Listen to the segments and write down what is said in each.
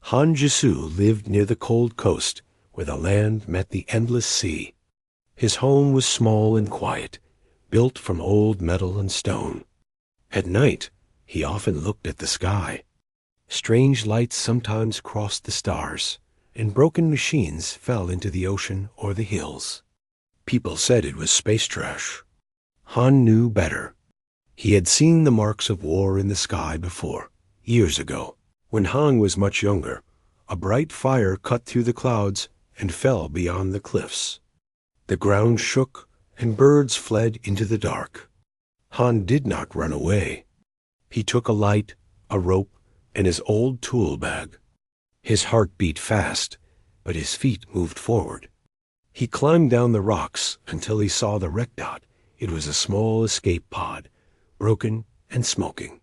Han Jisu lived near the cold coast where the land met the endless sea. His home was small and quiet, built from old metal and stone. At night, he often looked at the sky. Strange lights sometimes crossed the stars, and broken machines fell into the ocean or the hills. People said it was space trash. Han knew better. He had seen the marks of war in the sky before, years ago. When Han was much younger, a bright fire cut through the clouds and fell beyond the cliffs. The ground shook, and birds fled into the dark. Han did not run away. He took a light, a rope, and his old tool bag. His heart beat fast, but his feet moved forward. He climbed down the rocks until he saw the wreck dot. It was a small escape pod, broken and smoking.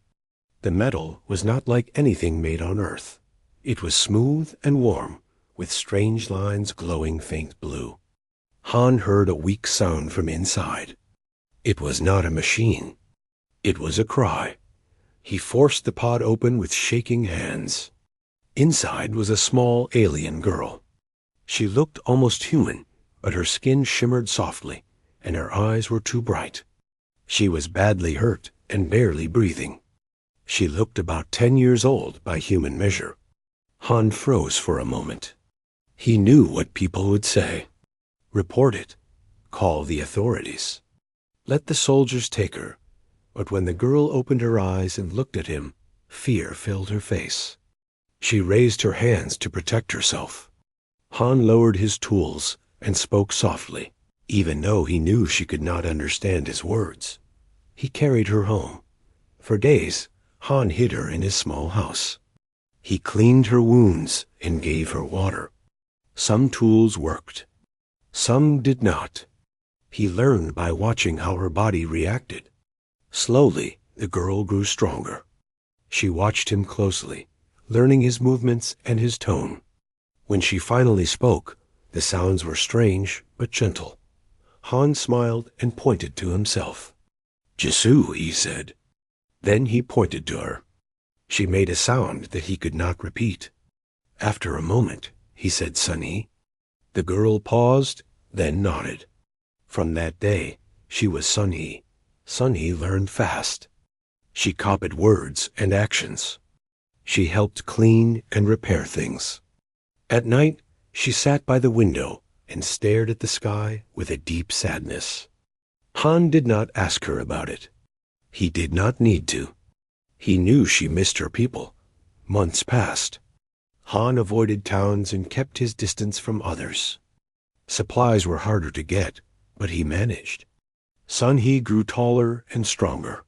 The metal was not like anything made on Earth. It was smooth and warm, with strange lines glowing faint blue. Han heard a weak sound from inside. It was not a machine. It was a cry. He forced the pod open with shaking hands. Inside was a small alien girl. She looked almost human, but her skin shimmered softly, and her eyes were too bright. She was badly hurt and barely breathing. She looked about 10 years old by human measure. Han froze for a moment. He knew what people would say. Report it. Call the authorities. Let the soldiers take her. But when the girl opened her eyes and looked at him, fear filled her face. She raised her hands to protect herself. Han lowered his tools and spoke softly, even though he knew she could not understand his words. He carried her home. For days, Han hid her in his small house. He cleaned her wounds and gave her water. Some tools worked. Some did not. He learned by watching how her body reacted. Slowly, the girl grew stronger. She watched him closely, learning his movements and his tone. When she finally spoke, the sounds were strange but gentle. Han smiled and pointed to himself. "Jisu," he said. Then he pointed to her. She made a sound that he could not repeat. After a moment, he said, "Sunny." The girl paused, then nodded. From that day, she was Sunny. Sunny learned fast. She copied words and actions. She helped clean and repair things. At night, she sat by the window and stared at the sky with a deep sadness. Han did not ask her about it. He did not need to. He knew she missed her people. Months passed. Han avoided towns and kept his distance from others. Supplies were harder to get, but he managed. Sun-Hee grew taller and stronger.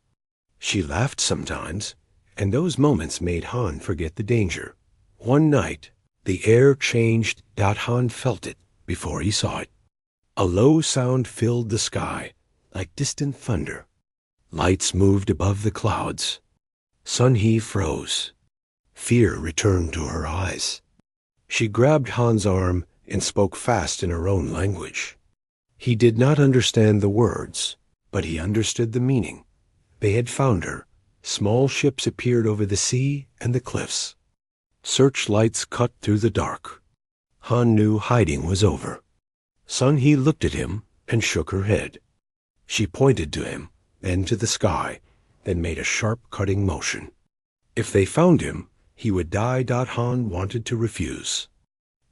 She laughed sometimes, and those moments made Han forget the danger. One night, the air changed. Han felt it before he saw it. A low sound filled the sky, like distant thunder. Lights moved above the clouds. Sun-Hee froze. Fear returned to her eyes. She grabbed Han's arm and spoke fast in her own language. He did not understand the words, but he understood the meaning. They had found her. Small ships appeared over the sea and the cliffs. Searchlights cut through the dark. Han knew hiding was over. Sun-Hee looked at him and shook her head. She pointed to him, then to the sky, then made a sharp cutting motion. If they found him, he would die. Han wanted to refuse.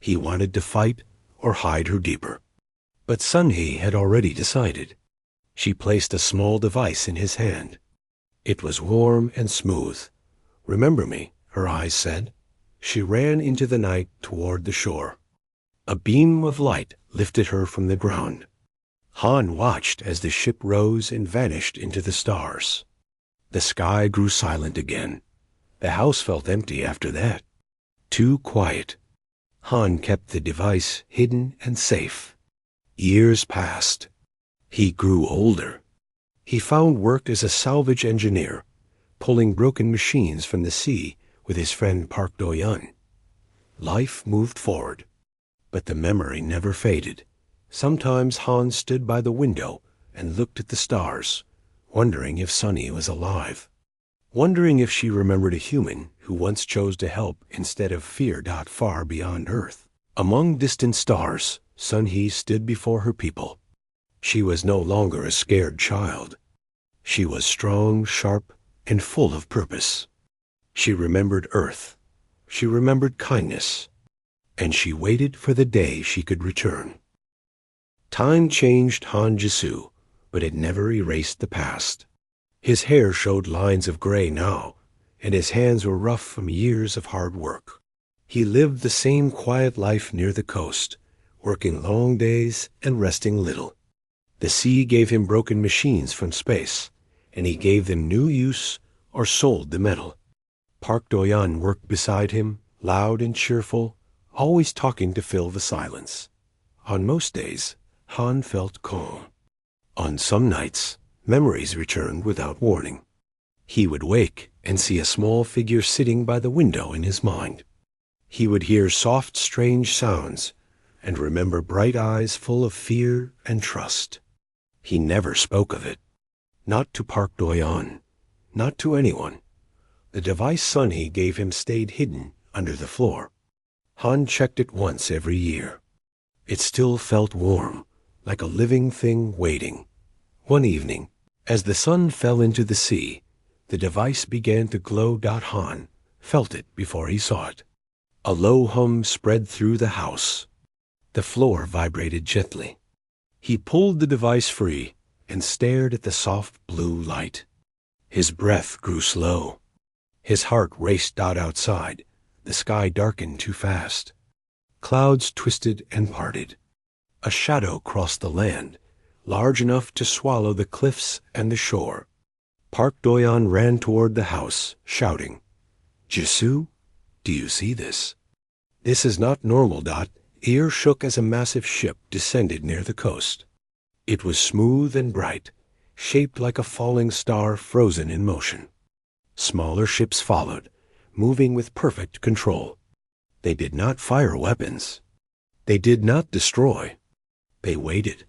He wanted to fight or hide her deeper. But Sun-Hee had already decided. She placed a small device in his hand. It was warm and smooth. "Remember me," her eyes said. She ran into the night toward the shore. A beam of light lifted her from the ground. Han watched as the ship rose and vanished into the stars. The sky grew silent again. The house felt empty after that. Too quiet. Han kept the device hidden and safe. Years passed. He grew older. He found work as a salvage engineer, pulling broken machines from the sea with his friend Park Do-yeon. Life moved forward, but the memory never faded. Sometimes Han stood by the window and looked at the stars, wondering if Sunny was alive. wondering if she remembered a human who once chose to help instead of fear. Far beyond Earth, among distant stars, Sun-Hee stood before her people. She was no longer a scared child. She was strong, sharp, and full of purpose. She remembered Earth. She remembered kindness. And she waited for the day she could return. Time changed Han Jisu, but it never erased the past. His hair showed lines of gray now, and his hands were rough from years of hard work. He lived the same quiet life near the coast, working long days and resting little. The sea gave him broken machines from space, and he gave them new use or sold the metal. Park Do-yeon worked beside him, loud and cheerful, always talking to fill the silence. On most days, Han felt calm. On some nights, memories returned without warning. He would wake and see a small figure sitting by the window in his mind. He would hear soft, strange sounds and remember bright eyes full of fear and trust. He never spoke of it. Not to Park Do-yeon, not to anyone. The device Sun-Hee gave him stayed hidden under the floor. Han checked it once every year. It still felt warm, like a living thing waiting. One evening, as the sun fell into the sea, the device began to glow. Han felt it before he saw it. A low hum spread through the house. The floor vibrated gently. He pulled the device free and stared at the soft blue light. His breath grew slow. His heart raced. Outside, the sky darkened too fast. Clouds twisted and parted. A shadow crossed the land, large enough to swallow the cliffs and the shore. Park Do-yeon ran toward the house, shouting, "Jisu, do you see this? This is not normal." Ear shook as a massive ship descended near the coast. It was smooth and bright, shaped like a falling star frozen in motion. Smaller ships followed, moving with perfect control. They did not fire weapons. They did not destroy. They waited.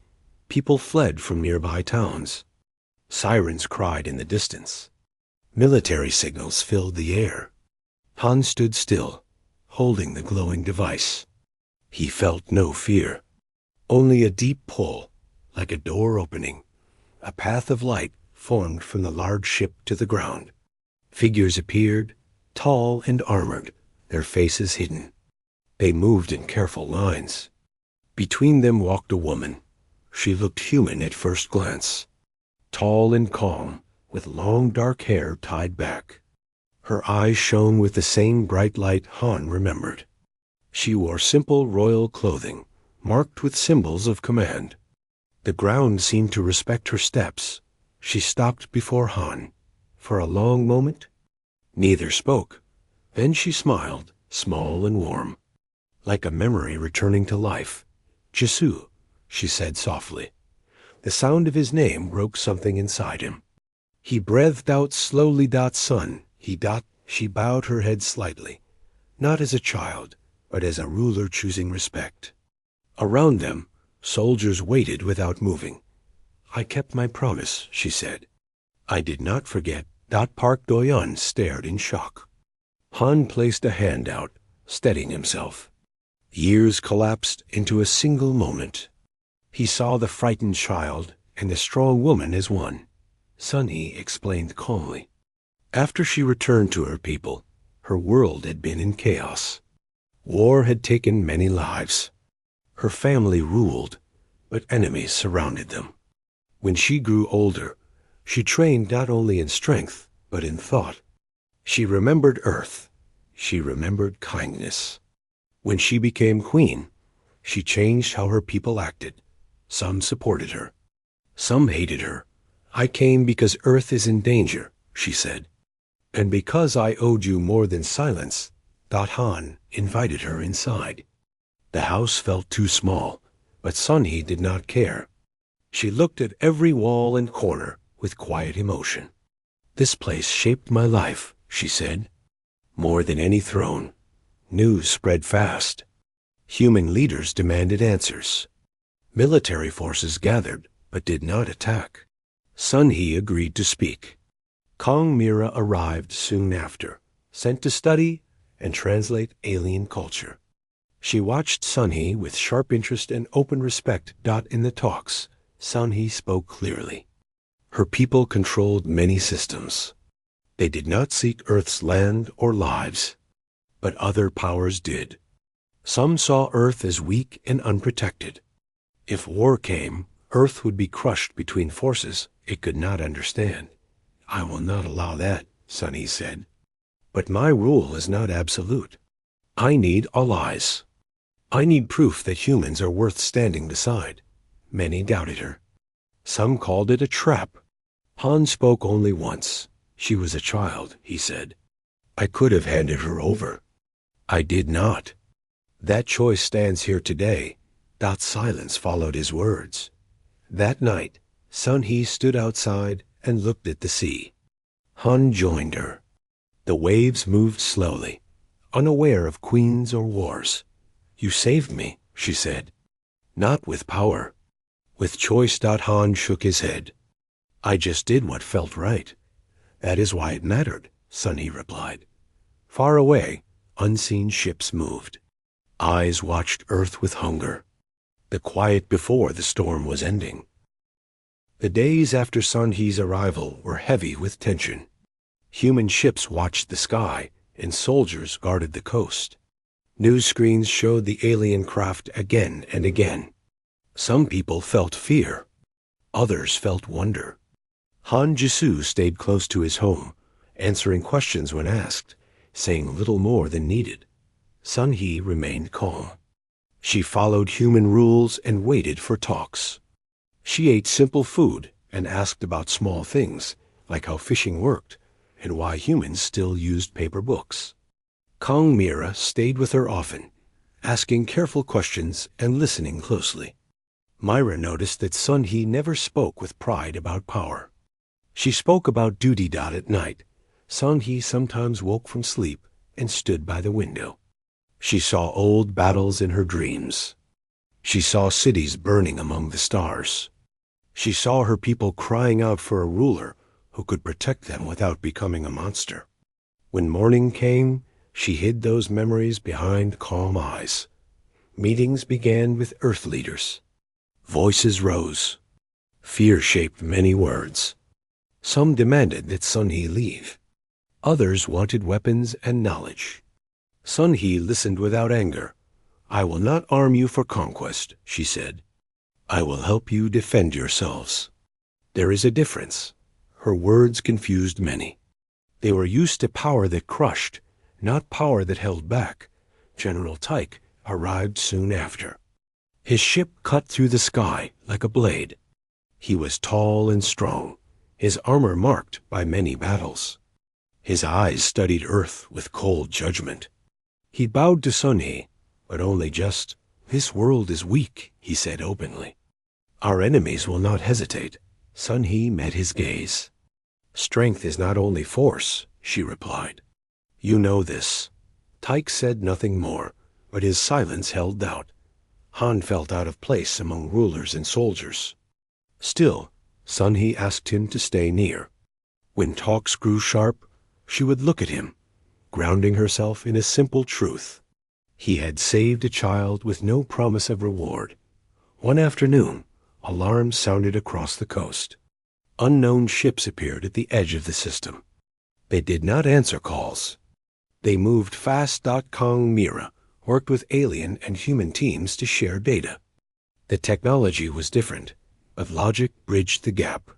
People fled from nearby towns. Sirens cried in the distance. Military signals filled the air. Han stood still, holding the glowing device. He felt no fear, only a deep pull, like a door opening. A path of light formed from the large ship to the ground. Figures appeared, tall and armored, their faces hidden. They moved in careful lines. Between them walked a woman. She looked human at first glance, tall and calm, with long dark hair tied back. Her eyes shone with the same bright light Han remembered. She wore simple royal clothing, marked with symbols of command. The ground seemed to respect her steps. She stopped before Han. For a long moment, neither spoke. Then she smiled, small and warm, like a memory returning to life. "Jisu," she said softly. The sound of his name broke something inside him. He breathed out slowly. "Son, he." She bowed her head slightly, not as a child, but as a ruler choosing respect. Around them, soldiers waited without moving. "I kept my promise," she said. "I did not forget." Park Do-yeon stared in shock. Han placed a hand out, steadying himself. Years collapsed into a single moment. He saw the frightened child and the strong woman as one. Sun-Hee explained calmly. After she returned to her people, her world had been in chaos. War had taken many lives. Her family ruled, but enemies surrounded them. When she grew older, she trained not only in strength, but in thought. She remembered Earth. She remembered kindness. When she became queen, she changed how her people acted. Some supported her. Some hated her. "I came because Earth is in danger," she said. "And because I owed you more than silence." Han invited her inside. The house felt too small, but Sun-Hee did not care. She looked at every wall and corner with quiet emotion. "This place shaped my life," she said. "More than any throne." News spread fast. Human leaders demanded answers. Military forces gathered, but did not attack. Sun-Hee agreed to speak. Kong Mira arrived soon after, sent to study and translate alien culture. She watched Sunhee with sharp interest and open respect. In the talks, Sunhee spoke clearly. Her people controlled many systems. They did not seek Earth's land or lives, but other powers did. Some saw Earth as weak and unprotected. If war came, Earth would be crushed between forces it could not understand. I will not allow that, Sunhee said. But my rule is not absolute. I need allies. I need proof that humans are worth standing beside. Many doubted her. Some called it a trap. Han spoke only once. She was a child, he said. I could have handed her over. I did not. That choice stands here today. Silence followed his words. That night, Sunhee stood outside and looked at the sea. Han joined her. The waves moved slowly, unaware of queens or wars. You saved me, she said. Not with power. With choice. Han shook his head. I just did what felt right. That is why it mattered, Sunhee replied. Far away, unseen ships moved. Eyes watched Earth with hunger. The quiet before the storm was ending. The days after Sunhee's arrival were heavy with tension. Human ships watched the sky, and soldiers guarded the coast. News screens showed the alien craft again and again. Some people felt fear. Others felt wonder. Han Jisoo stayed close to his home, answering questions when asked, saying little more than needed. Sunhee remained calm. She followed human rules and waited for talks. She ate simple food and asked about small things, like how fishing worked and why humans still used paper books. Kong Mira stayed with her often, asking careful questions and listening closely. Myra noticed that Sunhee never spoke with pride about power. She spoke about duty. At night, Sunhee sometimes woke from sleep and stood by the window. She saw old battles in her dreams. She saw cities burning among the stars. She saw her people crying out for a ruler who could protect them without becoming a monster. When morning came, she hid those memories behind calm eyes. Meetings began with Earth leaders. Voices rose. Fear shaped many words. Some demanded that Sunhee leave. Others wanted weapons and knowledge. Sunhee listened without anger. I will not arm you for conquest, she said. I will help you defend yourselves. There is a difference. Her words confused many. They were used to power that crushed, not power that held back. General Tyke arrived soon after. His ship cut through the sky like a blade. He was tall and strong, his armor marked by many battles. His eyes studied Earth with cold judgment. He bowed to Sunhee, but only just. This world is weak, he said openly. Our enemies will not hesitate. Sunhee met his gaze. Strength is not only force, she replied. You know this. Tyke said nothing more, but his silence held doubt. Han felt out of place among rulers and soldiers. Still, Sunhee asked him to stay near. When talks grew sharp, she would look at him, grounding herself in a simple truth. He had saved a child with no promise of reward. One afternoon, alarms sounded across the coast. Unknown ships appeared at the edge of the system. They did not answer calls. They moved fast. Kong Mira worked with alien and human teams to share data. The technology was different, but logic bridged the gap.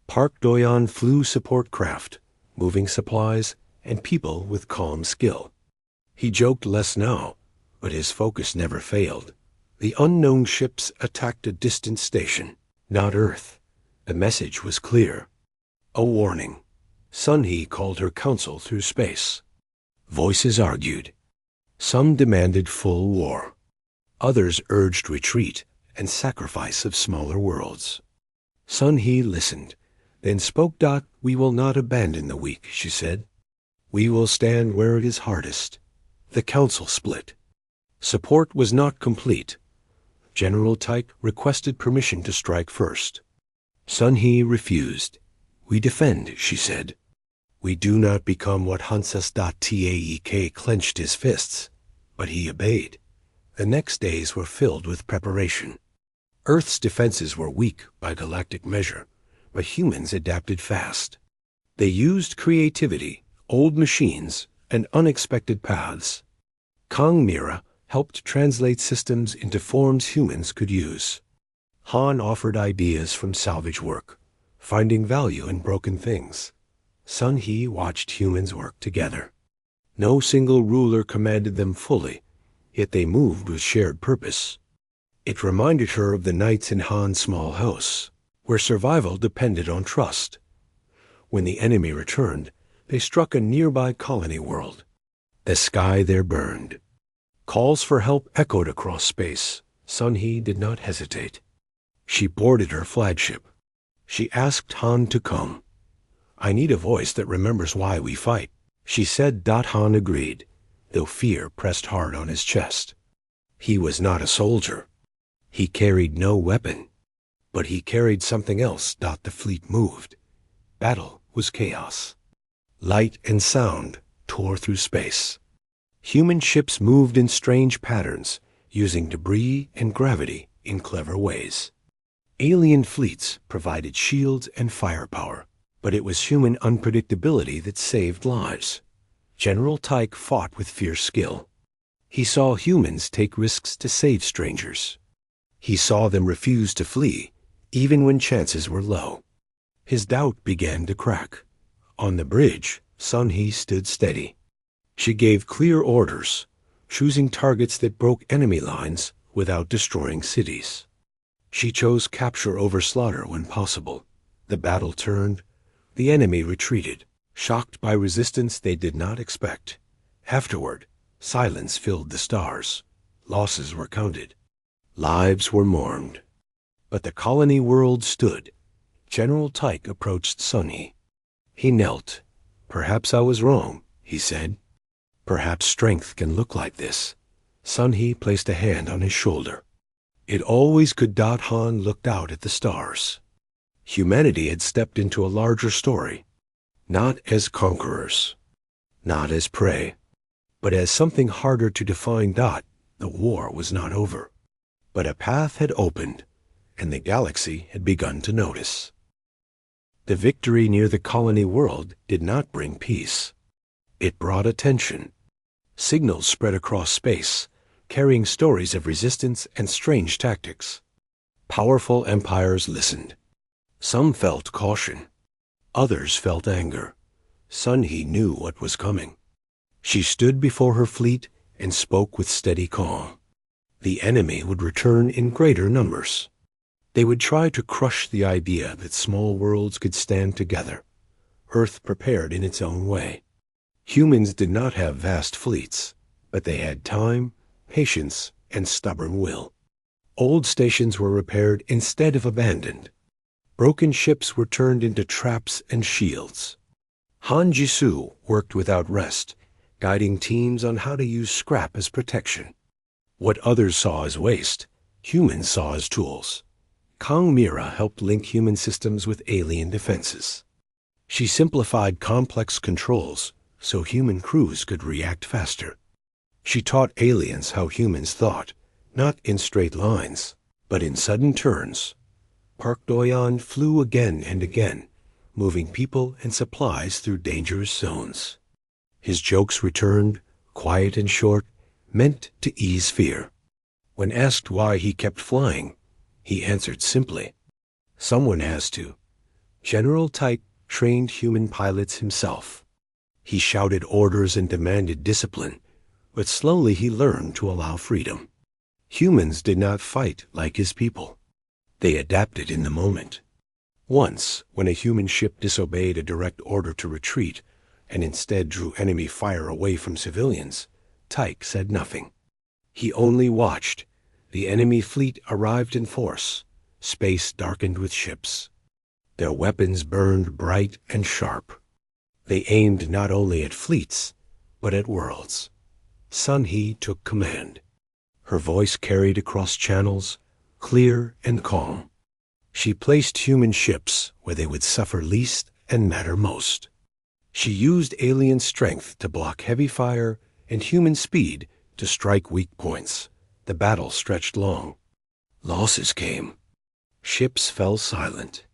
Park Doyon flew support craft, moving supplies and people with calm skill. He joked less now, but his focus never failed. The unknown ships attacked a distant station, not Earth. The message was clear. A warning. Sunhee called her counsel through space. Voices argued. Some demanded full war. Others urged retreat and sacrifice of smaller worlds. Sunhee listened, then spoke. We will not abandon the weak, she said. We will stand where it is hardest. The council split. Support was not complete. General Tyke requested permission to strike first. Sunhee refused. We defend, she said. We do not become what Hanses. Taek clenched his fists, but he obeyed. The next days were filled with preparation. Earth's defenses were weak by galactic measure, but humans adapted fast. They used creativity, old machines, and unexpected paths. Kang Mira helped translate systems into forms humans could use. Han offered ideas from salvage work, finding value in broken things. Sun He watched humans work together. No single ruler commanded them fully, yet they moved with shared purpose. It reminded her of the nights in Han's small house, where survival depended on trust. When the enemy returned, they struck a nearby colony world. The sky there burned. Calls for help echoed across space. Sun He did not hesitate. She boarded her flagship. She asked Han to come. "I need a voice that remembers why we fight," she said. Han agreed, though fear pressed hard on his chest. He was not a soldier. He carried no weapon. But he carried something else. The fleet moved. Battle was chaos. Light and sound tore through space. Human ships moved in strange patterns, using debris and gravity in clever ways. Alien fleets provided shields and firepower, but it was human unpredictability that saved lives. General Tyke fought with fierce skill. He saw humans take risks to save strangers. He saw them refuse to flee, even when chances were low. His doubt began to crack. On the bridge, Sun He stood steady. She gave clear orders, choosing targets that broke enemy lines without destroying cities. She chose capture over slaughter when possible. The battle turned. The enemy retreated, shocked by resistance they did not expect. Afterward, silence filled the stars. Losses were counted. Lives were mourned. But the colony world stood. General Tyke approached Sun He. He knelt. "Perhaps I was wrong," he said. "Perhaps strength can look like this." Sun He placed a hand on his shoulder. It always could. Han looked out at the stars. Humanity had stepped into a larger story, not as conquerors, not as prey, but as something harder to define. The war was not over, but a path had opened, and the galaxy had begun to notice. The victory near the colony world did not bring peace. It brought attention. Signals spread across space, carrying stories of resistance and strange tactics. Powerful empires listened. Some felt caution. Others felt anger. Sun He knew what was coming. She stood before her fleet and spoke with steady calm. The enemy would return in greater numbers. They would try to crush the idea that small worlds could stand together. Earth prepared in its own way. Humans did not have vast fleets, but they had time, patience, and stubborn will. Old stations were repaired instead of abandoned. Broken ships were turned into traps and shields. Han Jisoo worked without rest, guiding teams on how to use scrap as protection. What others saw as waste, humans saw as tools. Kang Mira helped link human systems with alien defenses. She simplified complex controls so human crews could react faster. She taught aliens how humans thought, not in straight lines, but in sudden turns. Park Do-yeon flew again and again, moving people and supplies through dangerous zones. His jokes returned, quiet and short, meant to ease fear. When asked why he kept flying, he answered simply, "Someone has to." General Tyke trained human pilots himself. He shouted orders and demanded discipline, but slowly he learned to allow freedom. Humans did not fight like his people. They adapted in the moment. Once, when a human ship disobeyed a direct order to retreat and instead drew enemy fire away from civilians, Tyke said nothing. He only watched. The enemy fleet arrived in force. Space darkened with ships. Their weapons burned bright and sharp. They aimed not only at fleets, but at worlds. Sun He took command. Her voice carried across channels, clear and calm. She placed human ships where they would suffer least and matter most. She used alien strength to block heavy fire and human speed to strike weak points. The battle stretched long. Losses came. Ships fell silent.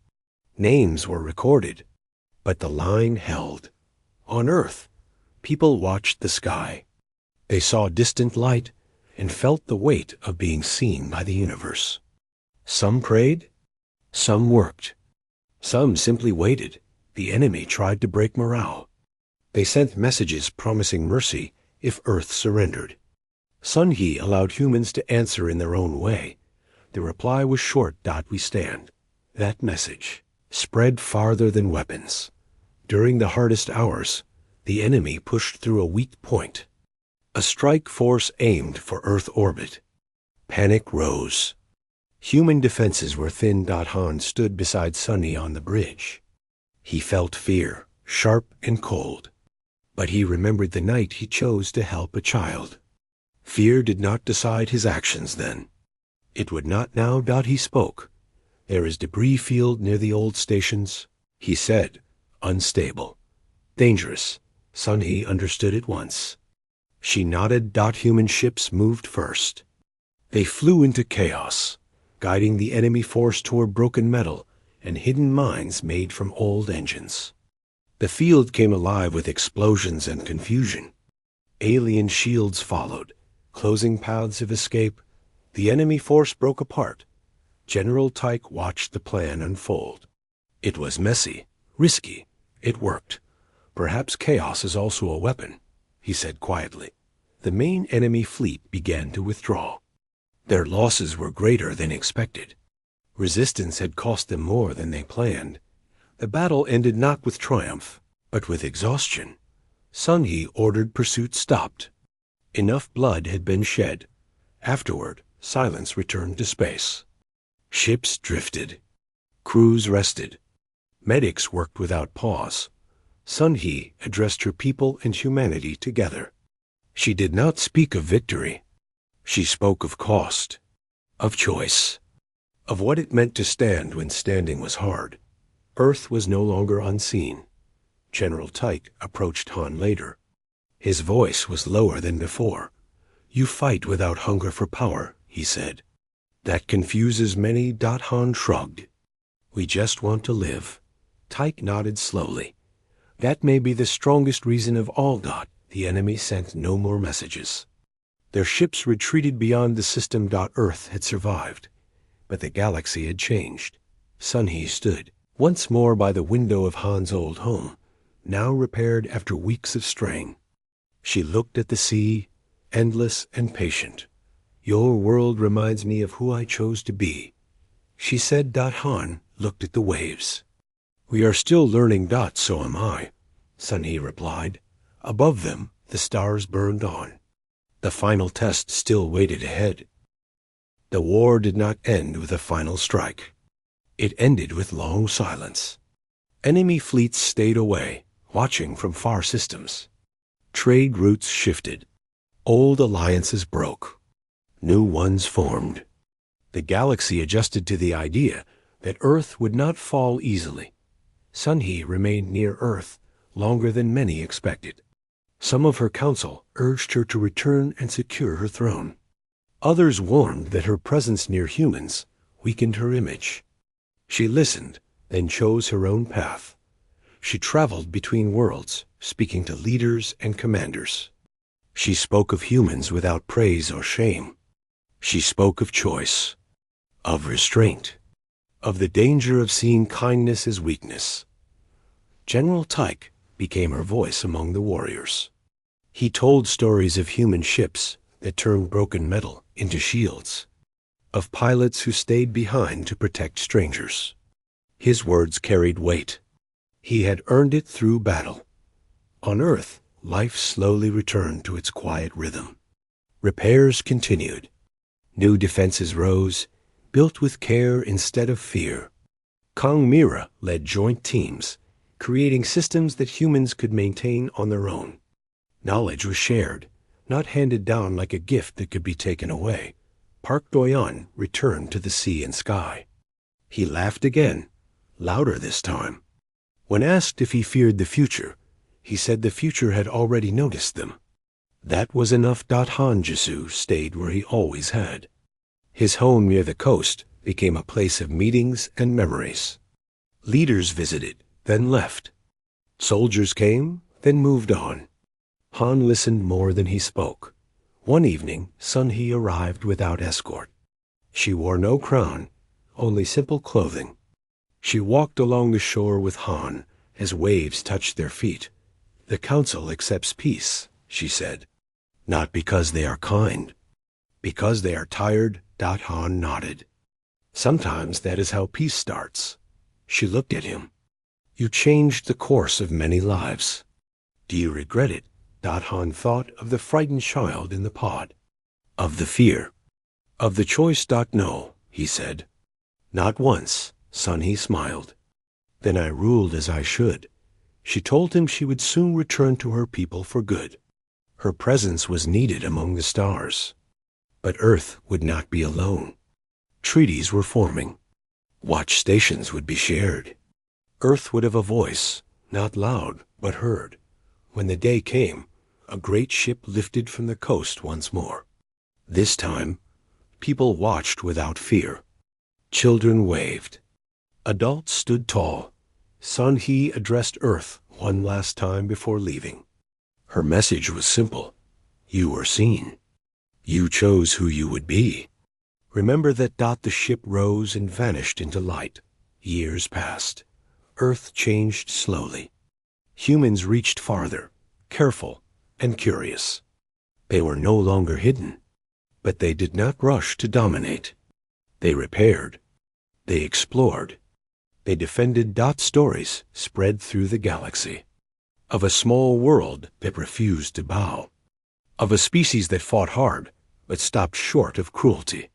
Names were recorded, but the line held. On Earth, people watched the sky. They saw distant light and felt the weight of being seen by the universe. Some prayed, some worked, some simply waited. The enemy tried to break morale. They sent messages promising mercy if Earth surrendered. Sun He allowed humans to answer in their own way. The reply was short. We stand. That message spread farther than weapons. During the hardest hours, the enemy pushed through a weak point. A strike force aimed for Earth orbit. Panic rose. Human defenses were thin. Han stood beside Sunny on the bridge. He felt fear, sharp and cold. But he remembered the night he chose to help a child. Fear did not decide his actions then. It would not now. He spoke. There is debris field near the old stations, he said, unstable. Dangerous. Sun He understood at once. She nodded. Human ships moved first. They flew into chaos, guiding the enemy force toward broken metal and hidden mines made from old engines. The field came alive with explosions and confusion. Alien shields followed, closing paths of escape. The enemy force broke apart. General Tyke watched the plan unfold. It was messy, risky. It worked. Perhaps chaos is also a weapon, he said quietly. The main enemy fleet began to withdraw. Their losses were greater than expected. Resistance had cost them more than they planned. The battle ended not with triumph, but with exhaustion. Sun He ordered pursuit stopped. Enough blood had been shed. Afterward, silence returned to space. Ships drifted. Crews rested. Medics worked without pause. Sun He addressed her people and humanity together. She did not speak of victory. She spoke of cost, of choice, of what it meant to stand when standing was hard. Earth was no longer unseen. General Tyke approached Han later. His voice was lower than before. You fight without hunger for power, he said. That confuses many. Han shrugged. We just want to live. Tyke nodded slowly. That may be the strongest reason of all. The enemy sent no more messages. Their ships retreated beyond the system. Earth had survived, but the galaxy had changed. Sun He stood once more by the window of Han's old home, now repaired after weeks of strain. She looked at the sea, endless and patient. Your world reminds me of who I chose to be, she said. Han looked at the waves. We are still learning. So am I, Sun He replied. Above them, the stars burned on. The final test still waited ahead. The war did not end with a final strike. It ended with long silence. Enemy fleets stayed away, watching from far systems. Trade routes shifted. Old alliances broke. New ones formed. The galaxy adjusted to the idea that Earth would not fall easily. Sun He remained near Earth longer than many expected. Some of her council urged her to return and secure her throne. Others warned that her presence near humans weakened her image. She listened, then chose her own path. She traveled between worlds, speaking to leaders and commanders. She spoke of humans without praise or shame. She spoke of choice, of restraint, of the danger of seeing kindness as weakness. General Tyke became her voice among the warriors. He told stories of human ships that turned broken metal into shields, of pilots who stayed behind to protect strangers. His words carried weight. He had earned it through battle. On Earth, life slowly returned to its quiet rhythm. Repairs continued. New defenses rose, built with care instead of fear. Kong Mira led joint teams, creating systems that humans could maintain on their own. Knowledge was shared, not handed down like a gift that could be taken away. Park Doyon returned to the sea and sky. He laughed again, louder this time. When asked if he feared the future, He said the future had already noticed them. That was enough. Han Jesu stayed where he always had. His home near the coast became a place of meetings and memories. Leaders visited, then left. Soldiers came, then moved on. Han listened more than he spoke. One evening, Sun He arrived without escort. She wore no crown, only simple clothing. She walked along the shore with Han as waves touched their feet. "The council accepts peace," she said. "Not because they are kind. Because they are tired." Han nodded. "Sometimes that is how peace starts." She looked at him. "You changed the course of many lives. Do you regret it?" Han thought of the frightened child in the pod, of the fear, of the choice. "No," he said. "Not once." Sun He smiled. "Then I ruled as I should." She told him she would soon return to her people for good. Her presence was needed among the stars. But Earth would not be alone. Treaties were forming. Watch stations would be shared. Earth would have a voice, not loud, but heard. When the day came, a great ship lifted from the coast once more. This time, people watched without fear. Children waved. Adults stood tall. Sun He addressed Earth one last time before leaving. Her message was simple. You were seen. You chose who you would be. Remember that. The ship rose and vanished into light. Years passed. Earth changed slowly. Humans reached farther, careful and curious. They were no longer hidden, but they did not rush to dominate. They repaired. They explored. They defended. Stories spread through the galaxy. Of a small world that refused to bow. Of a species that fought hard, but stopped short of cruelty.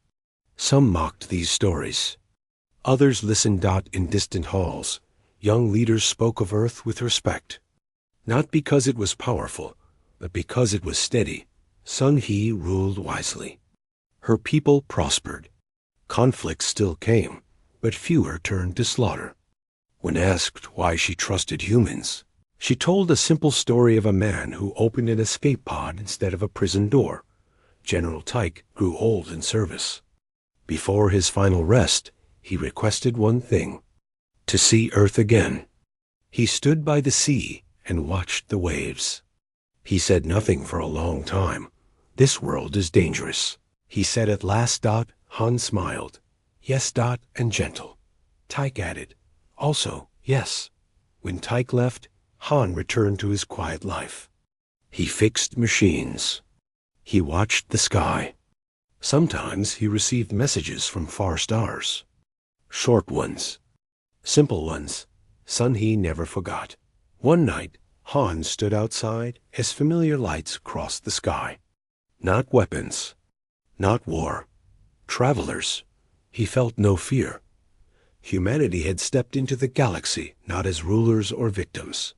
Some mocked these stories. Others listened. In distant halls, young leaders spoke of Earth with respect. Not because it was powerful, but because it was steady. Sun He ruled wisely. Her people prospered. Conflicts still came, but fewer turned to slaughter. When asked why she trusted humans, she told a simple story of a man who opened an escape pod instead of a prison door. General Tyke grew old in service. Before his final rest, he requested one thing: to see Earth again. He stood by the sea and watched the waves. He said nothing for a long time. "This world is dangerous," he said at last. Han smiled. "Yes, and gentle." Tyke added, "Also, yes." When Tyke left, Han returned to his quiet life. He fixed machines. He watched the sky. Sometimes he received messages from far stars. Short ones, simple ones. Sun He never forgot. One night, Han stood outside as familiar lights crossed the sky. Not weapons, not war. Travelers. He felt no fear. Humanity had stepped into the galaxy not as rulers or victims,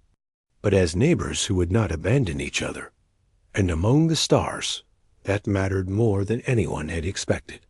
but as neighbors who would not abandon each other. And among the stars, that mattered more than anyone had expected.